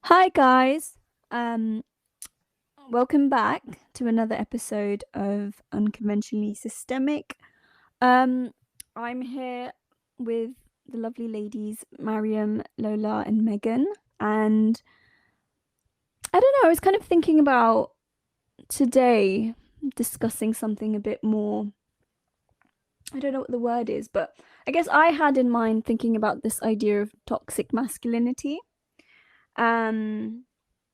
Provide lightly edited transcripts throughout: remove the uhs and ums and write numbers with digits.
Hi guys. Um Welcome back to another episode of Unconventionally Systemic. Um I'm here with the lovely ladies Mariam, Lola and Megan, and I don't know, I was kind of thinking about today discussing something a bit more. I don't know what the word is, but I guess I had in mind thinking about this idea of toxic masculinity. Um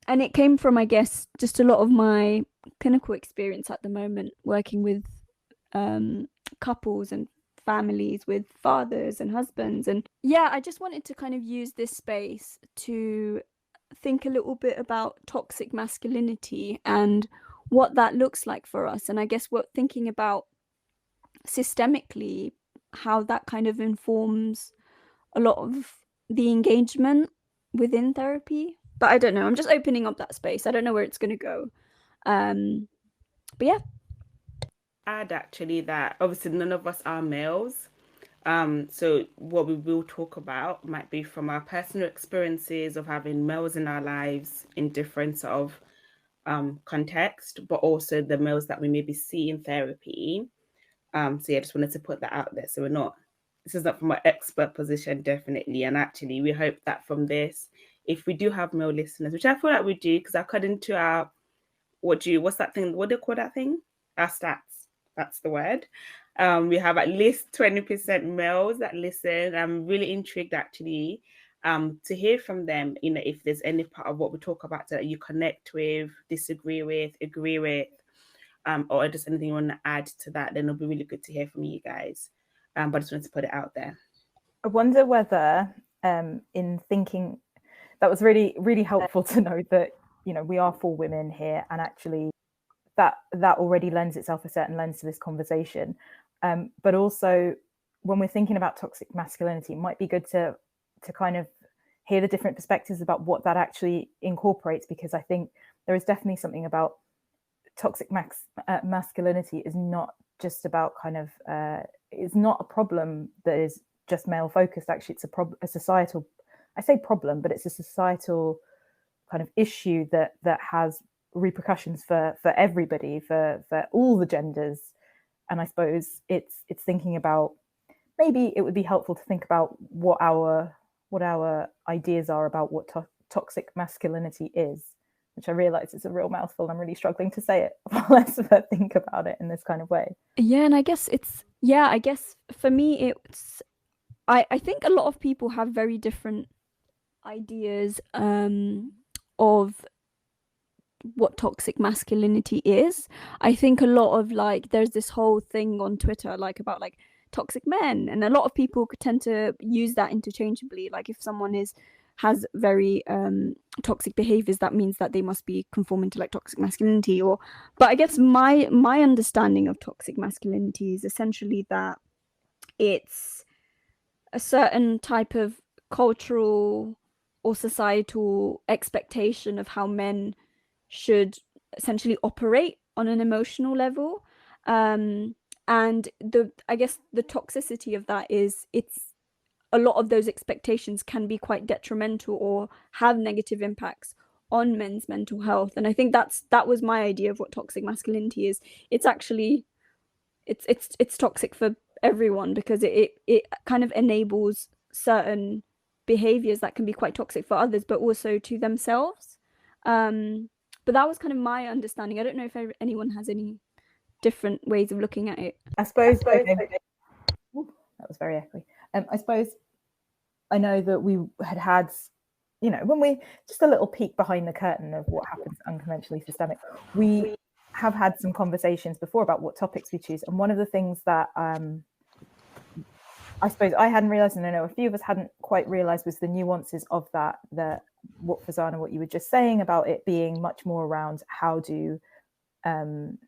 and it came from, I guess, just a lot of my clinical experience at the moment working with um, couples and families with fathers and husbands. And yeah, I just wanted to kind of use this space to think a little bit about toxic masculinity and what that looks like for us. And I guess what thinking about systemically, how that kind of informs a lot of the engagement within therapy. But I don't know. I'm just opening up that space. I don't know where it's going to go. But yeah. Add actually that obviously none of us are males. So what we will talk about might be from our personal experiences of having males in our lives in different sort of context, but also the males that we maybe see in therapy. So yeah, I just wanted to put that out there. So this is not from an expert position, definitely. And actually, we hope that from this, if we do have male listeners, which I feel like we do, because according to our, what's that thing? What do you call that thing? Our stats. That's the word. We have at least 20% males that listen. I'm really intrigued actually to hear from them, if there's any part of what we talk about that you connect with, disagree with, agree with, or just anything you want to add to that, then it'll be really good to hear from you guys. But I just wanted to put it out there. I wonder whether in thinking that was really, really helpful to know that, we are four women here, and actually that already lends itself a certain lens to this conversation. But also when we're thinking about toxic masculinity, it might be good to kind of hear the different perspectives about what that actually incorporates, because I think there is definitely something about toxic masculinity is not just about kind of it's not a problem that is just male focused. Actually, it's a societal, I say problem, but it's a societal kind of issue that has repercussions for everybody, for all the genders. And I suppose it's thinking about, maybe it would be helpful to think about what our ideas are about what toxic masculinity is, which I realize is a real mouthful. I'm really struggling to say it. Let's think about it in this kind of way. Yeah, and I guess I guess for me it's I think a lot of people have very different ideas of what toxic masculinity is. I think a lot of, like, there's this whole thing on Twitter like about like toxic men, and a lot of people tend to use that interchangeably. Like if someone has very toxic behaviors, that means that they must be conforming to like toxic masculinity. Or but I guess my understanding of toxic masculinity is essentially that it's a certain type of cultural or societal expectation of how men should essentially operate on an emotional level. And I guess the toxicity of that is, it's a lot of those expectations can be quite detrimental or have negative impacts on men's mental health. And I think that was my idea of what toxic masculinity is. It's actually it's toxic for everyone, because it kind of enables certain behaviors that can be quite toxic for others, but also to themselves. But that was kind of my understanding. I don't know if anyone has any different ways of looking at it. I suppose ooh, that was very echoey. I suppose I know that we had when we just a little peek behind the curtain of what happens unconventionally systemic, we have had some conversations before about what topics we choose. And one of the things that I suppose I hadn't realized, and I know a few of us hadn't quite realized, was the nuances of that, what Fazana, what you were just saying about it being much more around how do the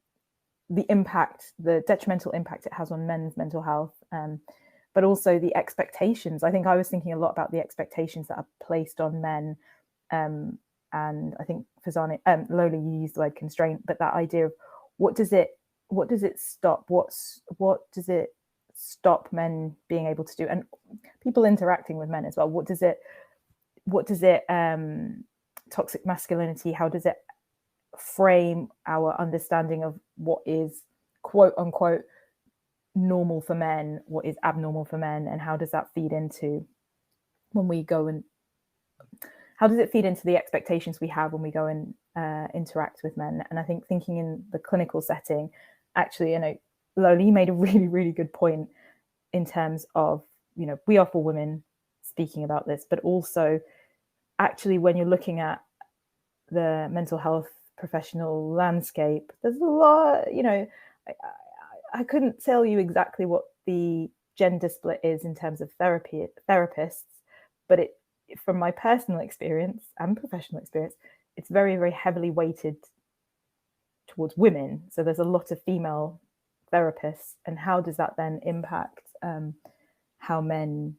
impact, the detrimental impact it has on men's mental health, but also the expectations. I think I was thinking a lot about the expectations that are placed on men. And I think Fazana, Lola, you used the word constraint, but that idea of what does it stop? What does it stop men being able to do, and people interacting with men as well? What does it toxic masculinity, how does it frame our understanding of what is quote unquote normal for men, what is abnormal for men, and how does that feed into when we go and how does it feed into the expectations we have when we go and interact with men? And I think thinking in the clinical setting, actually, you know, Lola, you made a really, really good point in terms of, you know, we are for women speaking about this, but also actually when you're looking at the mental health professional landscape, there's a lot, you know, I couldn't tell you exactly what the gender split is in terms of therapists, but it, from my personal experience and professional experience, it's very, very heavily weighted towards women. So there's a lot of female therapists, and how does that then impact how men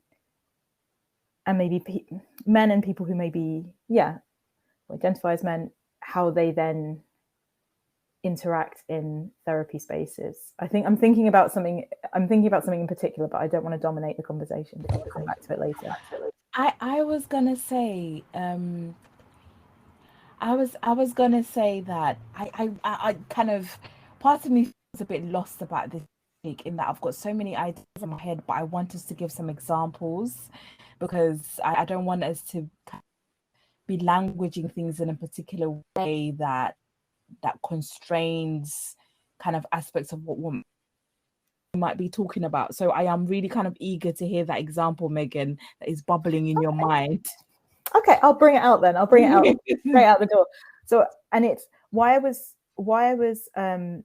and maybe men and people who maybe identify as men, how they then interact in therapy spaces. I think I'm thinking about something in particular, but I don't want to dominate the conversation. I'll come back to it later. I was gonna say I was gonna say that I kind of, part of me feels a bit lost about this week, in that I've got so many ideas in my head, but I want us to give some examples, because I don't want us to be languaging things in a particular way that constrains kind of aspects of what we might be talking about. So I am really kind of eager to hear that example, Megan, that is bubbling in your mind. Okay, I'll bring it out then. I'll bring it out straight out the door. So, and it's why I was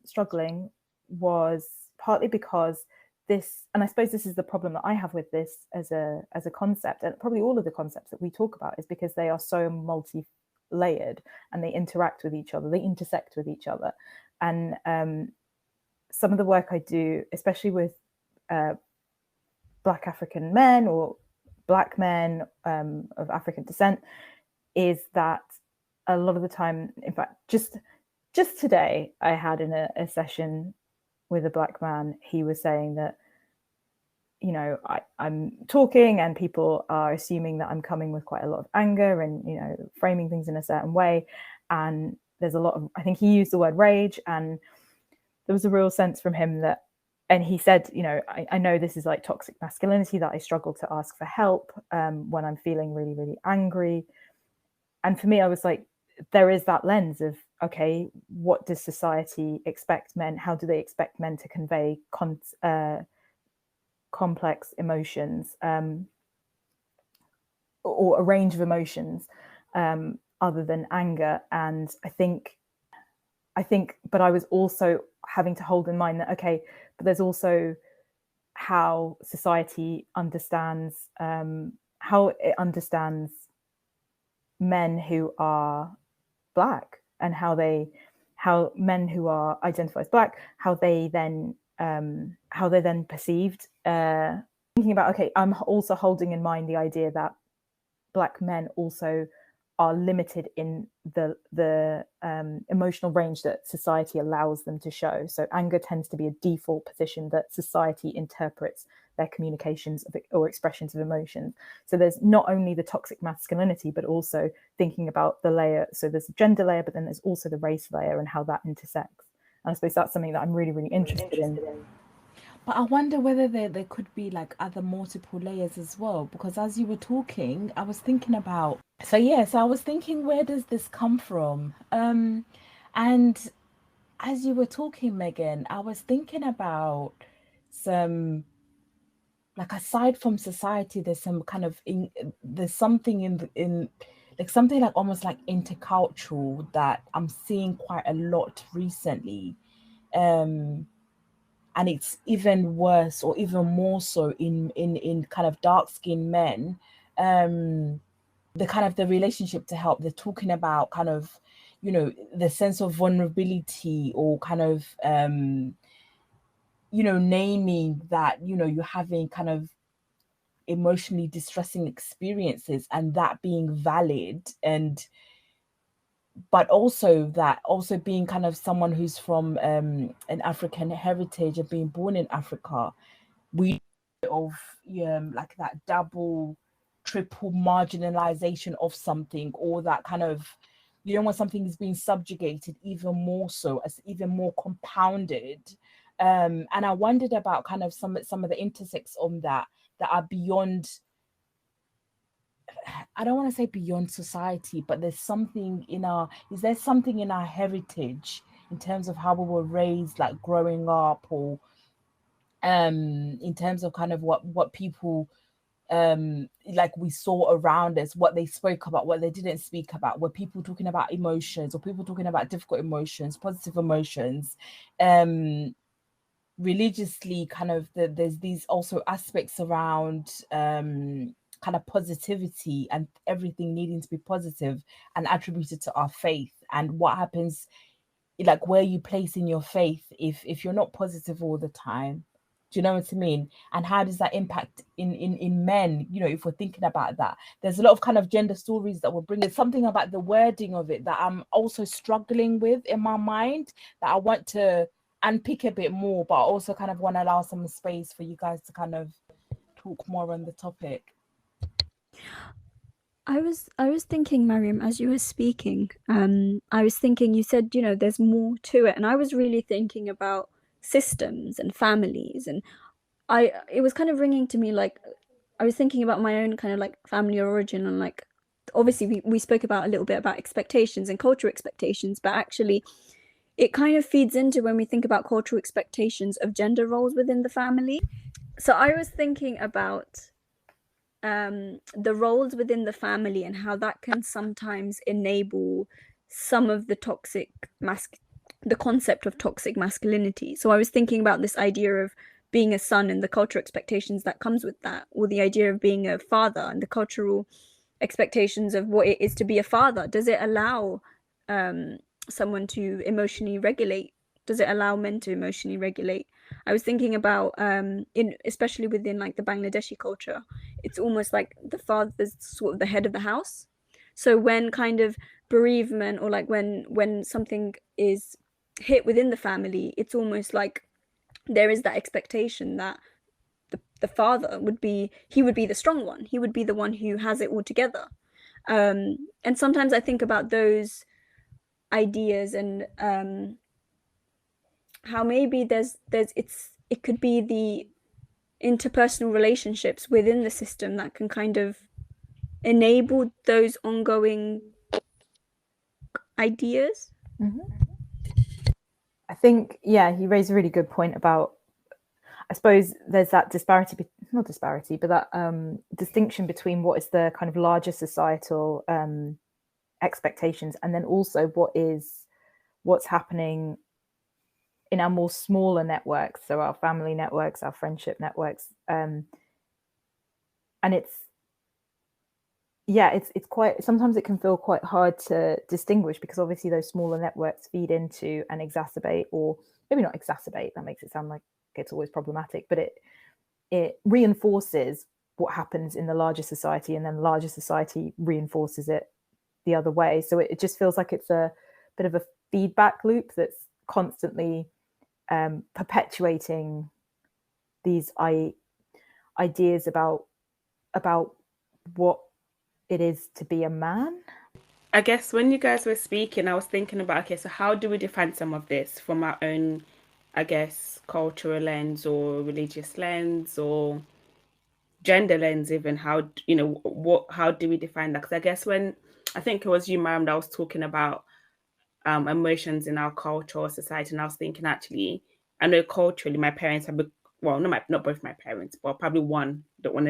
struggling was partly because this, and I suppose this is the problem that I have with this as a concept, and probably all of the concepts that we talk about, is because they are so multi-layered and they interact with each other, they intersect with each other. And some of the work I do, especially with Black African men or Black men of African descent, is that a lot of the time, in fact, just today, I had in a session with a Black man, he was saying that, you know, I'm talking and people are assuming that I'm coming with quite a lot of anger and, you know, framing things in a certain way. And there's a lot of, I think he used the word rage, and there was a real sense from him that, and he said, you know, I know this is like toxic masculinity, that I struggle to ask for help when I'm feeling really, really angry. And for me, I was like, there is that lens of, okay, what does society expect men? How do they expect men to convey complex emotions or a range of emotions other than anger? And I think, but I was also having to hold in mind that, okay, but there's also how society understands, how it understands men who are Black, and how men who are identified as Black, how they then perceived. Thinking about, okay, I'm also holding in mind the idea that Black men also are limited in the emotional range that society allows them to show. So anger tends to be a default position that society interprets their communications or expressions of emotions. So there's not only the toxic masculinity, but also thinking about the layer. So there's a gender layer, but then there's also the race layer and how that intersects. And I suppose that's something that I'm really, really interested in. But I wonder whether there could be like other multiple layers as well, because as you were talking, I was thinking about, so I was thinking, where does this come from? And as you were talking, Megan, I was thinking about some, like, aside from society, there's some kind of there's something in like something like almost like intercultural that I'm seeing quite a lot recently. And it's even worse, or even more so in kind of dark-skinned men. The kind of the relationship to help, they're talking about kind of, you know, the sense of vulnerability, or kind of you know, naming that, you know, you're having kind of emotionally distressing experiences, and that being valid, and but also being kind of someone who's from an African heritage and being born in Africa, we of like that double triple marginalization of something, or that kind of, you know, when something is being subjugated even more so, as even more compounded. And I wondered about kind of some of the intersects on that are beyond, I don't want to say beyond society, but there's something in is there something in our heritage in terms of how we were raised, like growing up, or in terms of kind of what people like we saw around us, what they spoke about, what they didn't speak about, were people talking about emotions, or people talking about difficult emotions, positive emotions, religiously, kind of there's these also aspects around kind of positivity and everything needing to be positive and attributed to our faith, and what happens, like where you place in your faith if you're not positive all the time. Do you know what I mean? And how does that impact in men? You know, if we're thinking about that, there's a lot of kind of gender stories that will bring it. Something about the wording of it that I'm also struggling with in my mind, that I want to unpick a bit more, but I also kind of want to allow some space for you guys to kind of talk more on the topic. I was thinking, Mariam, as you were speaking, I was thinking, you said, you know, there's more to it, and I was really thinking about systems and families, and it was kind of ringing to me, like I was thinking about my own kind of like family origin, and like obviously we spoke about a little bit about expectations and cultural expectations, but actually it kind of feeds into when we think about cultural expectations of gender roles within the family. So I was thinking about the roles within the family and how that can sometimes enable some of the the concept of toxic masculinity. So I was thinking about this idea of being a son and the cultural expectations that comes with that, or the idea of being a father and the cultural expectations of what it is to be a father. Does it allow someone to emotionally regulate? Does it allow men to emotionally regulate? I was thinking about especially within like the Bangladeshi culture, it's almost like the father's sort of the head of the house. So when kind of bereavement, or like when something is hit within the family, it's almost like there is that expectation that the father would be the strong one. He would be the one who has it all together. And sometimes I think about those ideas, and how maybe it could be the interpersonal relationships within the system that can kind of enable those ongoing ideas. I think, yeah, you raised a really good point about, I suppose there's that not disparity, but that distinction between what is the kind of larger societal expectations, and then also what's happening in our more smaller networks, so our family networks, our friendship networks, and it's quite, sometimes it can feel quite hard to distinguish, because obviously those smaller networks feed into and exacerbate, or maybe not exacerbate, that makes it sound like it's always problematic, but it reinforces what happens in the larger society, and then the larger society reinforces it the other way. So it just feels like it's a bit of a feedback loop that's constantly perpetuating these ideas about what it is to be a man. I guess when you guys were speaking, I was thinking about, okay, so how do we define some of this from our own, I guess, cultural lens, or religious lens, or gender lens even? How, you know, how do we define that? Because I guess when, I think it was you, Mariam, that was talking about emotions in our culture or society, and I was thinking, actually, I know culturally my parents have, well, not both my parents, but probably one, don't want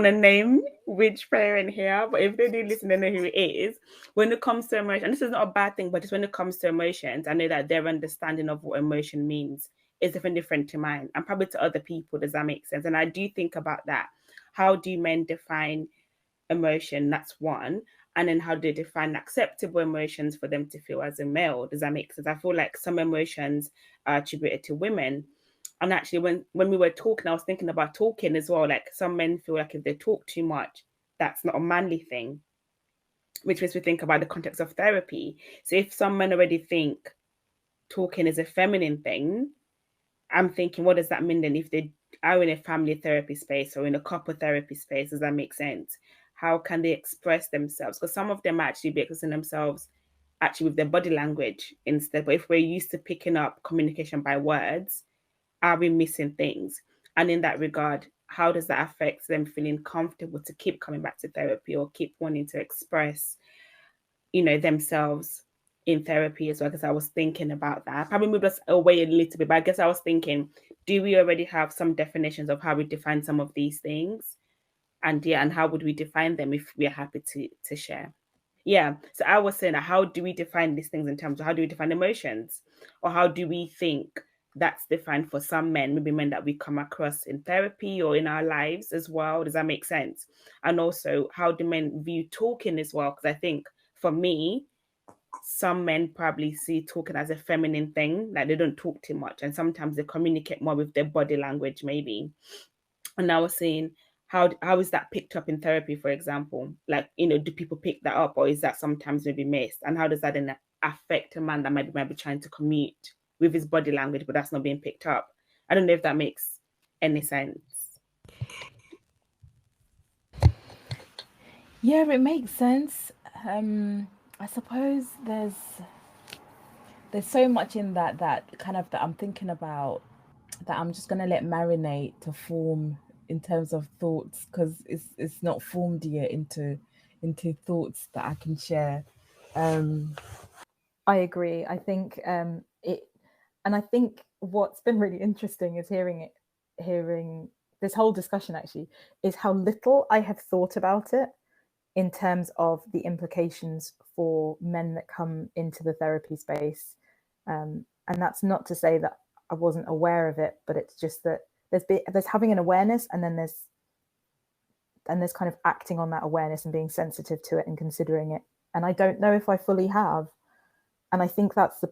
to name which parent here, but if they do listen, they know who it is. When it comes to emotion, and this is not a bad thing, but just when it comes to emotions, I know that their understanding of what emotion means is different to mine, and probably to other people. Does that make sense? And I do think about that. How do men define emotion? That's one. And then how do they define acceptable emotions for them to feel as a male? Does that make sense? I feel like some emotions are attributed to women. And actually, when we were talking, I was thinking about talking as well. Like, some men feel like if they talk too much, that's not a manly thing, which makes me think about the context of therapy. So if some men already think talking is a feminine thing, I'm thinking, what does that mean then if they are in a family therapy space or in a couple therapy space, does that make sense? How can they express themselves? Because some of them actually be expressing themselves actually with their body language instead. But if we're used to picking up communication by words, are we missing things? And in that regard, how does that affect them feeling comfortable to keep coming back to therapy or keep wanting to express, themselves in therapy as well? Because I was thinking about that. Probably moved us away a little bit, but I guess I was thinking, do we already have some definitions of how we define some of these things? And how would we define them if we're happy to share? Yeah. So I was saying, how do we define these things in terms of how do we define emotions? Or how do we think that's defined for some men, maybe men that we come across in therapy or in our lives as well? Does that make sense? And also, how do men view talking as well? Because I think for me, some men probably see talking as a feminine thing, like they don't talk too much, and sometimes they communicate more with their body language, maybe. And I was saying, how is that picked up in therapy, for example? Like, do people pick that up, or is that sometimes maybe missed? And how does that then affect a man that might be trying to commute with his body language, but that's not being picked up? I don't know if that makes any sense. Yeah, it makes sense. I suppose there's so much in that kind of that I'm thinking about, that I'm just gonna let marinate to form in terms of thoughts, because it's not formed yet into thoughts that I can share. I agree. I think and I think what's been really interesting is hearing this whole discussion actually is how little I have thought about it in terms of the implications for men that come into the therapy space. And that's not to say that I wasn't aware of it, but it's just that there's having an awareness, and then there's kind of acting on that awareness and being sensitive to it and considering it. And I don't know if I fully have. And I think that's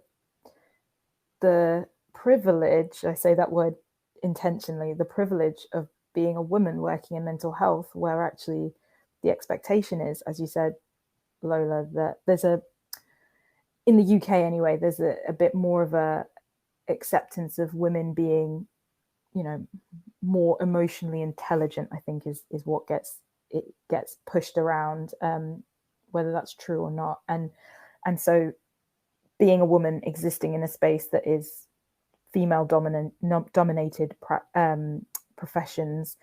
the privilege, I say that word intentionally, the privilege of being a woman working in mental health, where actually the expectation is, as you said, Lola, that there's in the UK anyway, there's a bit more of a acceptance of women being, more emotionally intelligent, I think is what gets pushed around, whether that's true or not. And so being a woman existing in a space that is female dominated professions,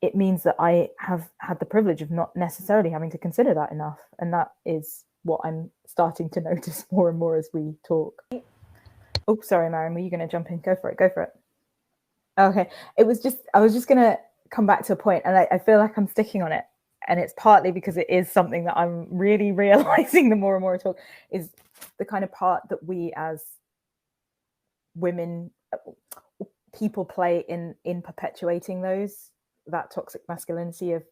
it means that I have had the privilege of not necessarily having to consider that enough. And that is what I'm starting to notice more and more as we talk. Oh, sorry, Mariam, were you going to jump in? Go for it. Okay. I was just going to come back to a point, and I feel like I'm sticking on it. And it's partly because it is something that I'm really realizing the more and more I talk, is the kind of part that we as women, people play in perpetuating that toxic masculinity of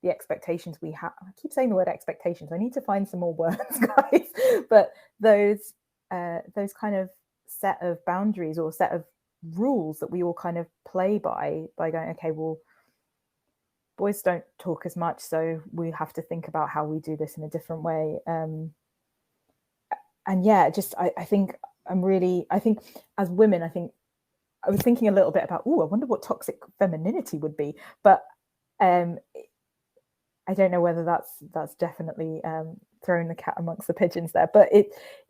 the expectations we have. I keep saying the word expectations. I need to find some more words, guys. But those kind of set of boundaries or set of rules that we all kind of play by going, okay, well, boys don't talk as much, so we have to think about how we do this in a different way. And yeah, just I think as women, I was thinking a little bit about, I wonder what toxic femininity would be, but I don't know whether that's definitely throwing the cat amongst the pigeons there. But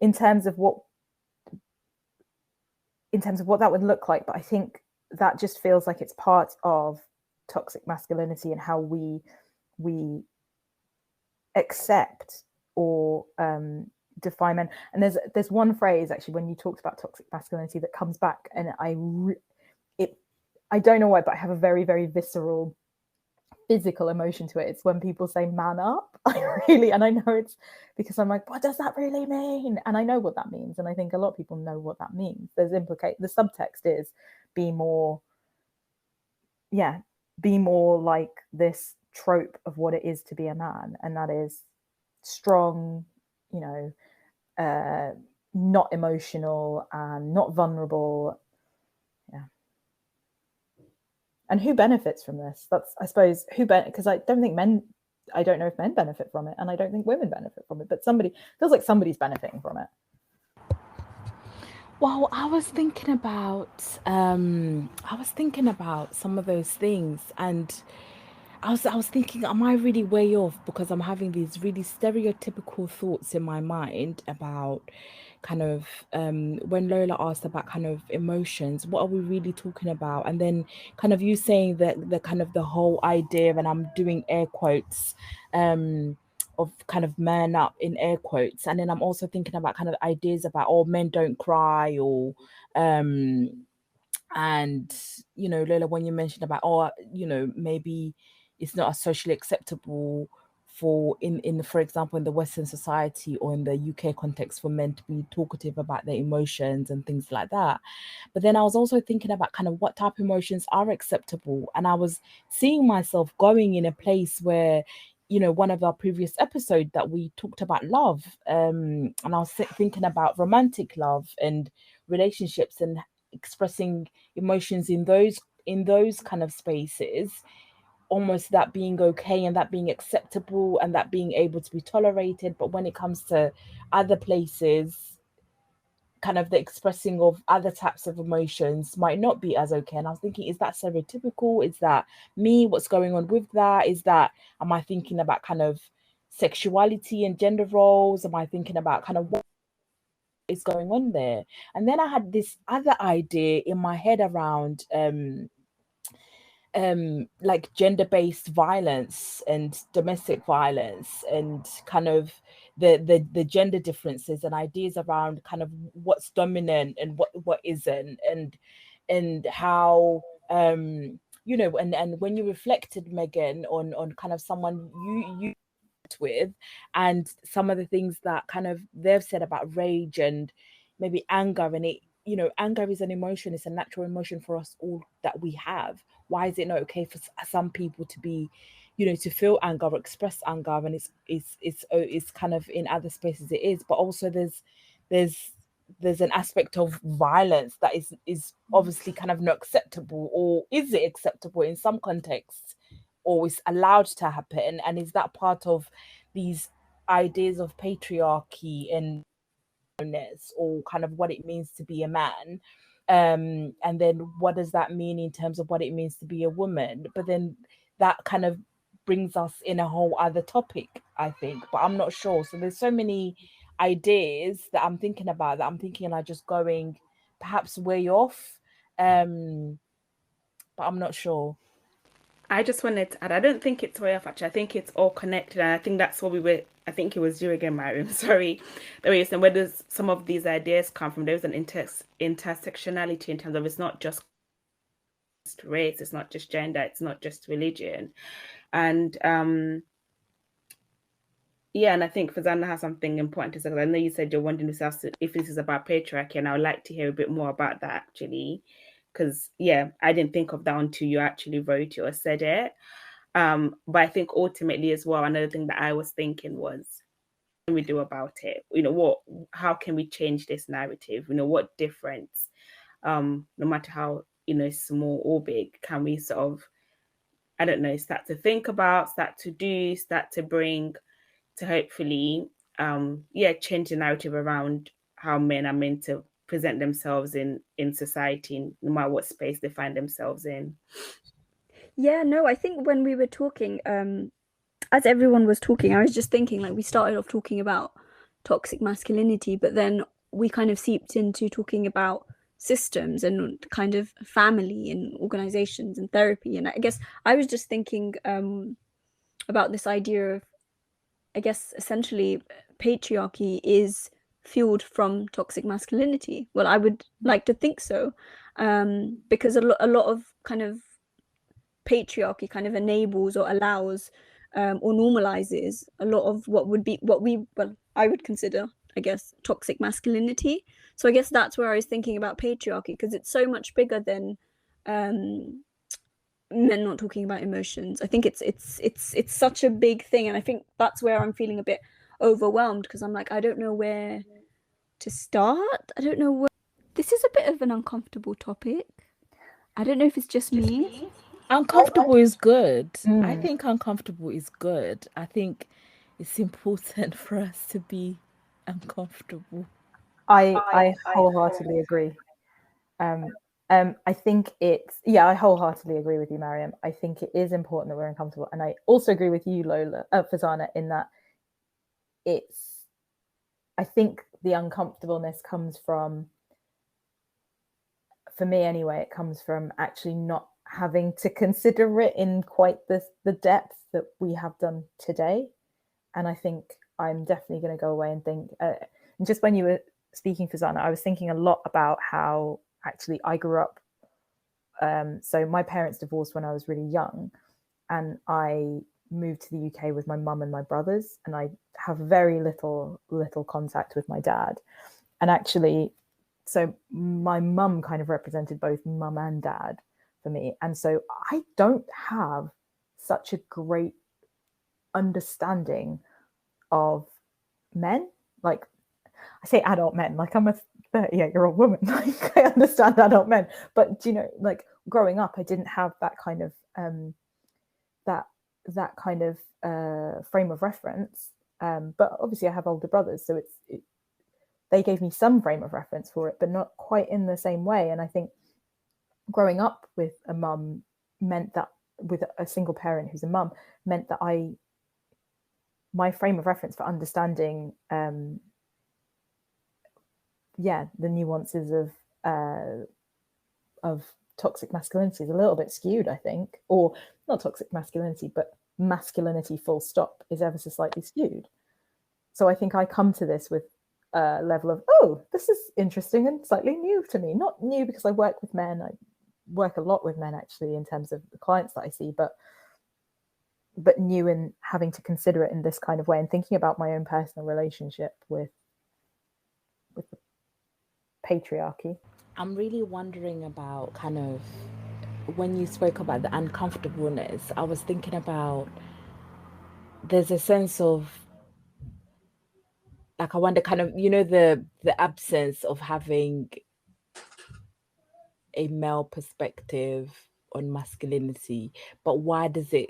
in terms of what that would look like, but I think that just feels like it's part of toxic masculinity and how we accept or define men. And there's one phrase actually when you talked about toxic masculinity that comes back, and I don't know why, but I have a very, very visceral physical emotion to it. It's when people say man up. And I know it's because I'm like, what does that really mean? And I know what that means, and I think a lot of people know what that means. The subtext is be more like this trope of what it is to be a man, and that is strong, not emotional and not vulnerable. Yeah. And who benefits from this? That's, I suppose, because I don't know if men benefit from it, and I don't think women benefit from it, but feels like somebody's benefiting from it. Well, I was thinking about some of those things, and I was thinking, am I really way off? Because I'm having these really stereotypical thoughts in my mind about kind of when Lola asked about kind of emotions, what are we really talking about? And then kind of you saying that the kind of the whole idea, and I'm doing air quotes, of kind of man up in air quotes. And then I'm also thinking about kind of ideas about, oh, men don't cry, or and Lola, when you mentioned about, oh, maybe it's not as socially acceptable for in for example in the Western society or in the UK context for men to be talkative about their emotions and things like that. But then I was also thinking about kind of what type of emotions are acceptable, and I was seeing myself going in a place where, one of our previous episodes that we talked about love, and I was thinking about romantic love and relationships and expressing emotions in those kind of spaces, almost that being okay and that being acceptable and that being able to be tolerated. But when it comes to other places, kind of the expressing of other types of emotions might not be as okay. And I was thinking, is that stereotypical? Is that me? What's going on with that? Am I thinking about kind of sexuality and gender roles? Am I thinking about kind of what is going on there? And then I had this other idea in my head around like gender-based violence and domestic violence, and kind of the gender differences and ideas around kind of what's dominant and what isn't, and how and when you reflected, Megan, on kind of someone you with, and some of the things that kind of they've said about rage and maybe anger, and anger is an emotion, it's a natural emotion for us all that we have. Why is it not okay for some people to be, to feel anger or express anger, and it's kind of in other spaces it is, but also there's an aspect of violence that is obviously kind of not acceptable, or is it acceptable in some contexts, or is allowed to happen? And is that part of these ideas of patriarchy and or kind of what it means to be a man? And then what does that mean in terms of what it means to be a woman? But then that kind of brings us in a whole other topic, I think, but I'm not sure. So there's so many ideas that I'm thinking about, that I'm thinking are just going perhaps way off, but I'm not sure. I just wanted to add, I don't think it's way off actually. I think it's all connected. And I think that's what we were, I think it was you again, Mariam, sorry. The way you're saying, where does some of these ideas come from? There's an intersectionality in terms of it's not just race, it's not just gender, it's not just religion. And yeah, and I think Fazana has something important to say. I know you said you're wondering if this is about patriarchy, and I would like to hear a bit more about that actually. Because yeah, I didn't think of that until you actually wrote it or said it. But I think ultimately as well, another thing that I was thinking was, what can we do about it? How can we change this narrative? What difference, no matter how, small or big, can we sort of, I don't know, start to think about, start to do, start to bring, to hopefully, change the narrative around how men are meant to present themselves in society, no matter what space they find themselves in. Yeah, no, I think when we were talking, as everyone was talking, I was just thinking, like, we started off talking about toxic masculinity, but then we kind of seeped into talking about systems and kind of family and organizations and therapy. And I guess I was just thinking about this idea of, I guess, essentially patriarchy is fueled from toxic masculinity. Well, I would like to think so, because a lot of kind of patriarchy kind of enables or allows or normalizes a lot of what I would consider, I guess, toxic masculinity. So I guess that's where I was thinking about patriarchy, because it's so much bigger than men not talking about emotions. I think it's such a big thing, and I think that's where I'm feeling a bit overwhelmed, because I'm like, I don't know where to start. I don't know where. This is a bit of an uncomfortable topic. I don't know if it's just me. Uncomfortable is good. I Mm. think uncomfortable is good. I think it's important for us to be uncomfortable. I wholeheartedly agree. I think I wholeheartedly agree with you, Mariam. I think it is important that we're uncomfortable. And I also agree with you, Lola, Fazana, in that I think the uncomfortableness comes from, for me anyway, it comes from actually not having to consider it in quite the depth that we have done today. And I think I'm definitely going to go away and think, and just when you were speaking, Fazana, I was thinking a lot about how actually I grew up. So my parents divorced when I was really young, and I moved to the UK with my mum and my brothers, and I have very little contact with my dad. And actually, so my mum kind of represented both mum and dad for me. And so I don't have such a great understanding of men. Like, I say adult men, like I'm a 38-year-old woman. Like, I understand adult men, but you know, like growing up, I didn't have that kind of that kind of frame of reference. But obviously, I have older brothers, so they gave me some frame of reference for it, but not quite in the same way. And I think growing up with a mum meant that, with a single parent who's a mum, meant that my frame of reference for understanding the nuances of toxic masculinity is a little bit skewed, I think. Or not toxic masculinity, but masculinity full stop is ever so slightly skewed. So I think I come to this with a level of, oh, this is interesting and slightly new to me. Not new because I work with men. I work a lot with men, actually, in terms of the clients that I see, but new in having to consider it in this kind of way and thinking about my own personal relationship with the patriarchy. I'm really wondering about kind of, when you spoke about the uncomfortableness, I was thinking about, there's a sense of, like, I wonder kind of, you know, the absence of having a male perspective on masculinity, but why does a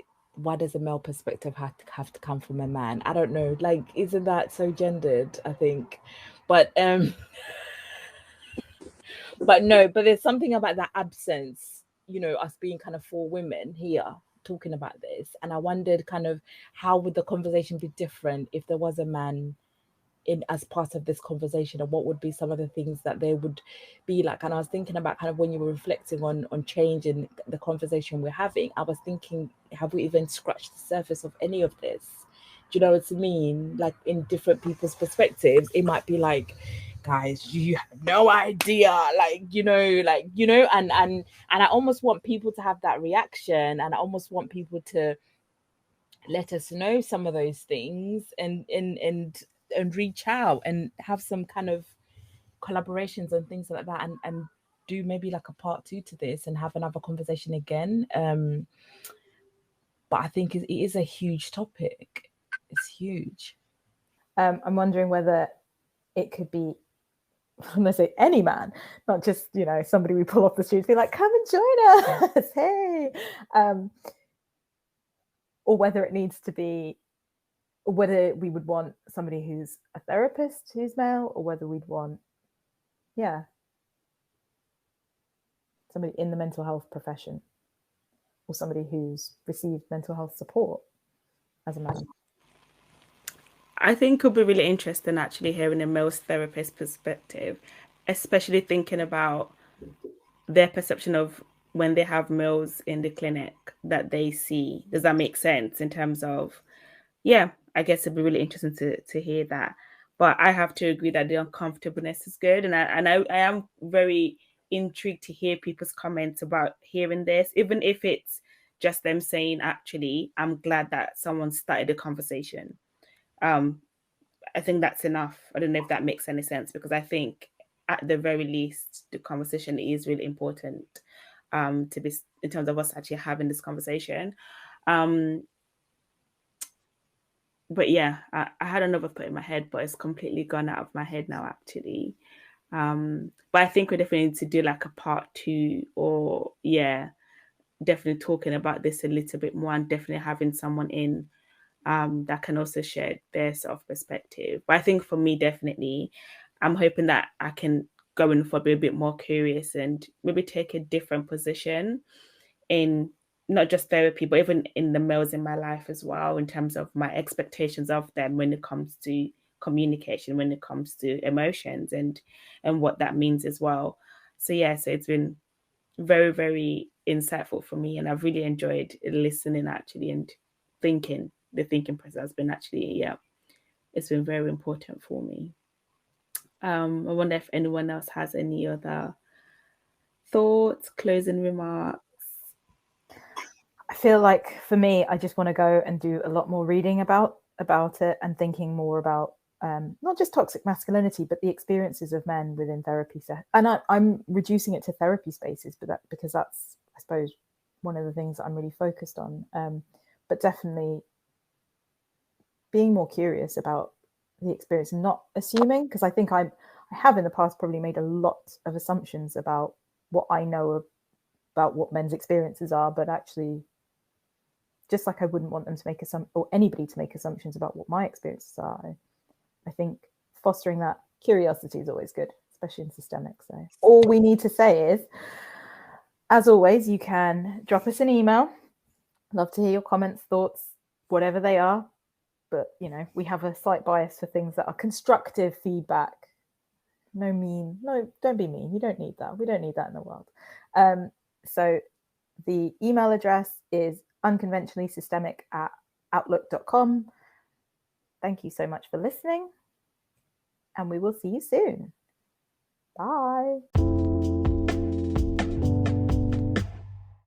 male perspective have to come from a man? I don't know, like, isn't that so gendered, I think? But but there's something about that absence, you know, us being kind of 4 women here talking about this, and I wondered kind of how would the conversation be different if there was a man in as part of this conversation, and what would be some of the things that they would be like. And I was thinking about kind of when you were reflecting on change in the conversation we're having, I was thinking, have we even scratched the surface of any of this? Do you know what I mean? Like, in different people's perspectives, it might be like, guys, you have no idea, and I almost want people to have that reaction, and I almost want people to let us know some of those things, and reach out and have some kind of collaborations and things like that, and do maybe like a part 2 to this and have another conversation again. But I think it is a huge topic. It's huge. I'm wondering whether it could be, let's say, any man, not just, you know, somebody we pull off the street, be like, come and join us, hey, or whether it needs to be, whether we would want somebody who's a therapist who's male, or whether we'd want, somebody in the mental health profession, or somebody who's received mental health support as a man. I think it would be really interesting actually hearing a male therapist perspective, especially thinking about their perception of when they have males in the clinic that they see. Does that make sense in terms of, I guess it'd be really interesting to hear that. But I have to agree that the uncomfortableness is good. And I am very intrigued to hear people's comments about hearing this, even if it's just them saying, actually, I'm glad that someone started the conversation. I think that's enough. I don't know if that makes any sense, because I think at the very least, the conversation is really important to be, in terms of us actually having this conversation. But yeah, I had another thought in my head, but it's completely gone out of my head now, actually. But I think we definitely need to do like a part 2, or definitely talking about this a little bit more, and definitely having someone in that can also share their sort of perspective. But I think for me, definitely, I'm hoping that I can go in for a bit more curious and maybe take a different position in not just therapy, but even in the males in my life as well, in terms of my expectations of them when it comes to communication, when it comes to emotions and what that means as well. So yeah, so it's been very, very insightful for me, and I've really enjoyed listening actually, and thinking. The thinking process has been actually, yeah, it's been very important for me. I wonder if anyone else has any other thoughts, closing remarks. I feel like for me, I just want to go and do a lot more reading about it and thinking more about not just toxic masculinity, but the experiences of men within therapy. And I'm reducing it to therapy spaces, but because that's, I suppose, one of the things that I'm really focused on. But definitely being more curious about the experience and not assuming, because I think I have in the past probably made a lot of assumptions about what I know about what men's experiences are, but actually, just like I wouldn't want them to make or anybody to make assumptions about what my experiences are, I think fostering that curiosity is always good, especially in systemic. So all we need to say is, as always, you can drop us an email. Love to hear your comments, thoughts, whatever they are. But, you know, we have a slight bias for things that are constructive feedback. No, don't be mean. You don't need that. We don't need that in the world. So the email address is unconventionallysystemic@outlook.com. Thank you so much for listening, and we will see you soon. Bye.